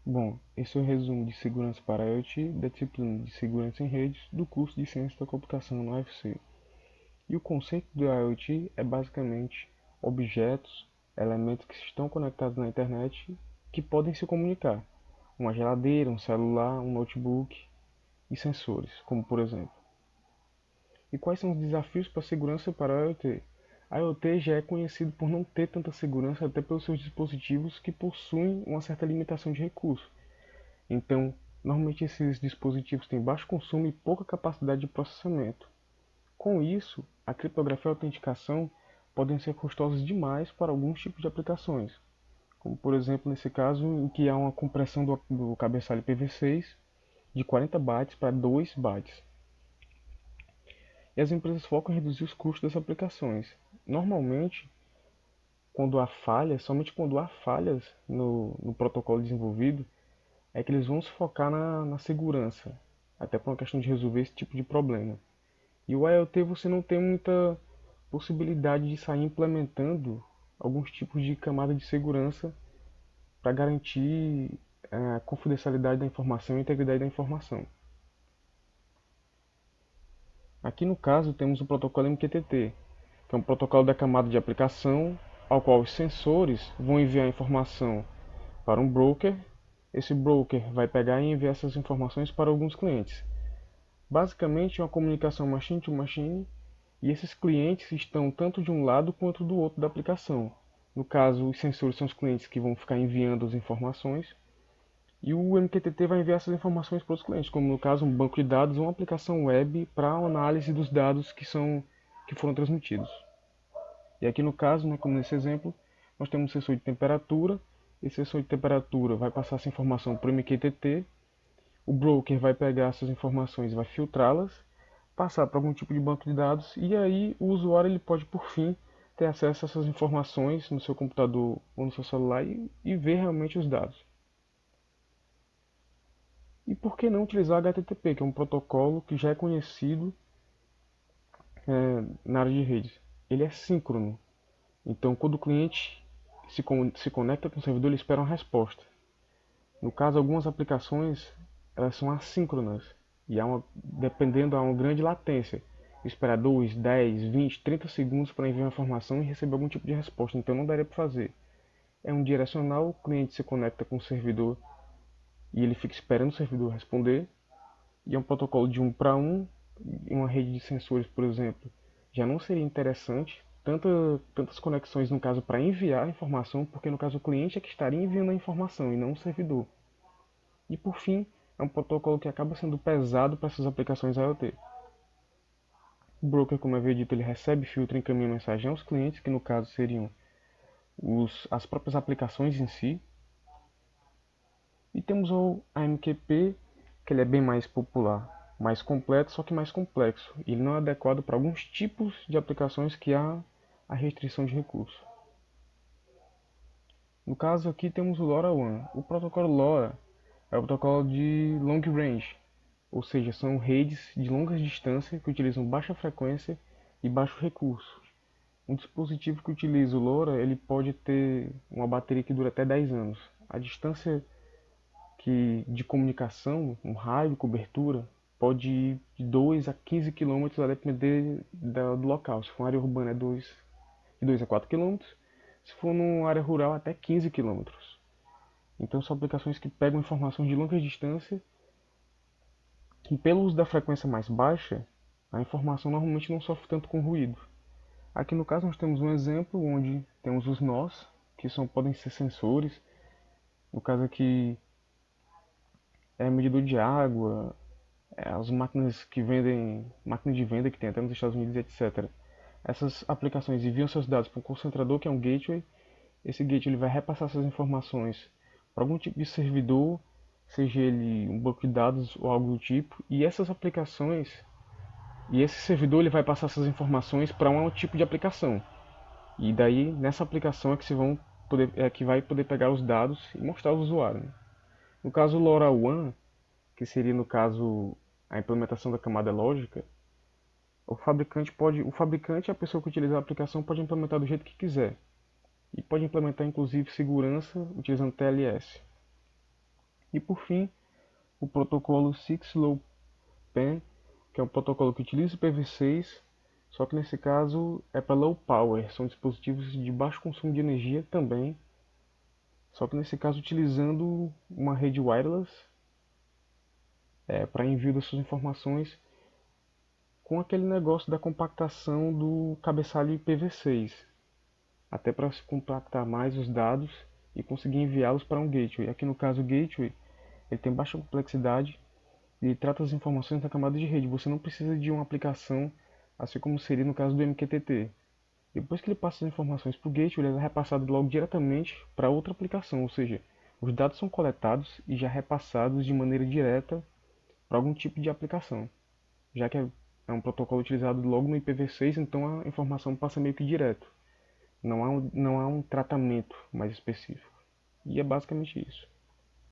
Bom, esse é o resumo de segurança para IoT da disciplina de segurança em redes do curso de ciência da computação na UFC. E o conceito do IoT é basicamente objetos, elementos que estão conectados na internet que podem se comunicar. Uma geladeira, um celular, um notebook e sensores, como por exemplo. E quais são os desafios para a segurança para o IoT? A IoT já é conhecido por não ter tanta segurança até pelos seus dispositivos que possuem uma certa limitação de recursos. Então, normalmente esses dispositivos têm baixo consumo e pouca capacidade de processamento. Com isso, a criptografia e a autenticação podem ser custosas demais para alguns tipos de aplicações, como por exemplo nesse caso em que há uma compressão do cabeçalho IPv6 de 40 bytes para 2 bytes. E as empresas focam em reduzir os custos das aplicações. Normalmente, quando há falhas, somente quando há falhas no protocolo desenvolvido, é que eles vão se focar na segurança, até por uma questão de resolver esse tipo de problema. E o IoT você não tem muita possibilidade de sair implementando alguns tipos de camada de segurança para garantir a confidencialidade da informação e a integridade da informação. Aqui no caso temos o protocolo MQTT, que é um protocolo da camada de aplicação, ao qual os sensores vão enviar informação para um broker. Esse broker vai pegar e enviar essas informações para alguns clientes. Basicamente, é uma comunicação machine to machine, e esses clientes estão tanto de um lado quanto do outro da aplicação. No caso, os sensores são os clientes que vão ficar enviando as informações, e o MQTT vai enviar essas informações para os clientes, como no caso um banco de dados ou uma aplicação web para a análise dos dados que foram transmitidos. E aqui no caso, né, como nesse exemplo, nós temos um sensor de temperatura. Esse sensor de temperatura vai passar essa informação para o MQTT. O broker vai pegar essas informações e vai filtrá-las, passar para algum tipo de banco de dados, e aí o usuário ele pode, por fim, ter acesso a essas informações no seu computador ou no seu celular e ver realmente os dados. E por que não utilizar HTTP, que é um protocolo que já é conhecido na área de redes? Ele é síncrono. Então, quando o cliente se conecta com o servidor, ele espera uma resposta. No caso, algumas aplicações elas são assíncronas e dependendo há uma grande latência. Esperar 2, 10, 20, 30 segundos para enviar uma informação e receber algum tipo de resposta. Então não daria para fazer. É um direcional, o cliente se conecta com o servidor e ele fica esperando o servidor responder. E é um protocolo de 1 para 1, em uma rede de sensores, por exemplo, já não seria interessante tantas conexões no caso para enviar a informação, porque no caso o cliente é que estaria enviando a informação e não o servidor. E por fim, é um protocolo que acaba sendo pesado para essas aplicações IoT. O broker, como eu havia dito, ele recebe, filtra e encaminha mensagem aos clientes, que no caso seriam as próprias aplicações em si. E temos o AMQP, que ele é bem mais popular, mais completo, só que mais complexo. E ele não é adequado para alguns tipos de aplicações que há a restrição de recursos. No caso aqui temos o LoRaWAN. O protocolo LoRa é o protocolo de long range, ou seja, são redes de longas distâncias que utilizam baixa frequência e baixo recurso. Um dispositivo que utiliza o LoRa, ele pode ter uma bateria que dura até 10 anos. A distância de comunicação, um raio de cobertura, pode ir de 2 a 15 quilômetros a depender do local. Se for uma área urbana é de 2 a 4 quilômetros, se for numa área rural até 15 quilômetros. Então são aplicações que pegam informações de longa distância e pelo uso da frequência mais baixa, a informação normalmente não sofre tanto com ruído. Aqui no caso nós temos um exemplo onde temos os nós, que podem ser sensores. No caso aqui é medidor de água, as máquinas que vendem, máquinas de venda que tem até nos Estados Unidos, etc. Essas aplicações enviam seus dados para um concentrador que é um gateway. Esse gateway ele vai repassar essas informações para algum tipo de servidor, seja ele um banco de dados ou algo do tipo. E esse servidor ele vai passar essas informações para um tipo de aplicação. E daí nessa aplicação é que que vai poder pegar os dados e mostrar ao usuário, né? No caso o LoRaWAN, que seria no caso a implementação da camada lógica, o fabricante, a pessoa que utiliza a aplicação pode implementar do jeito que quiser e pode implementar inclusive segurança utilizando TLS. E por fim, o protocolo 6LowPan, que é um protocolo que utiliza o IPv6, só que nesse caso é para low power, são dispositivos de baixo consumo de energia também, só que nesse caso utilizando uma rede wireless para envio das suas informações com aquele negócio da compactação do cabeçalho IPv6, até para se compactar mais os dados e conseguir enviá-los para um gateway. Aqui no caso o gateway ele tem baixa complexidade e trata as informações na camada de rede. Você não precisa de uma aplicação, assim como seria no caso do MQTT. Depois que ele passa as informações para o gateway, ele é repassado logo diretamente para outra aplicação, ou seja, os dados são coletados e já repassados de maneira direta para algum tipo de aplicação, já que é um protocolo utilizado logo no IPv6, então a informação passa meio que direto. Não há um tratamento mais específico. E é basicamente isso.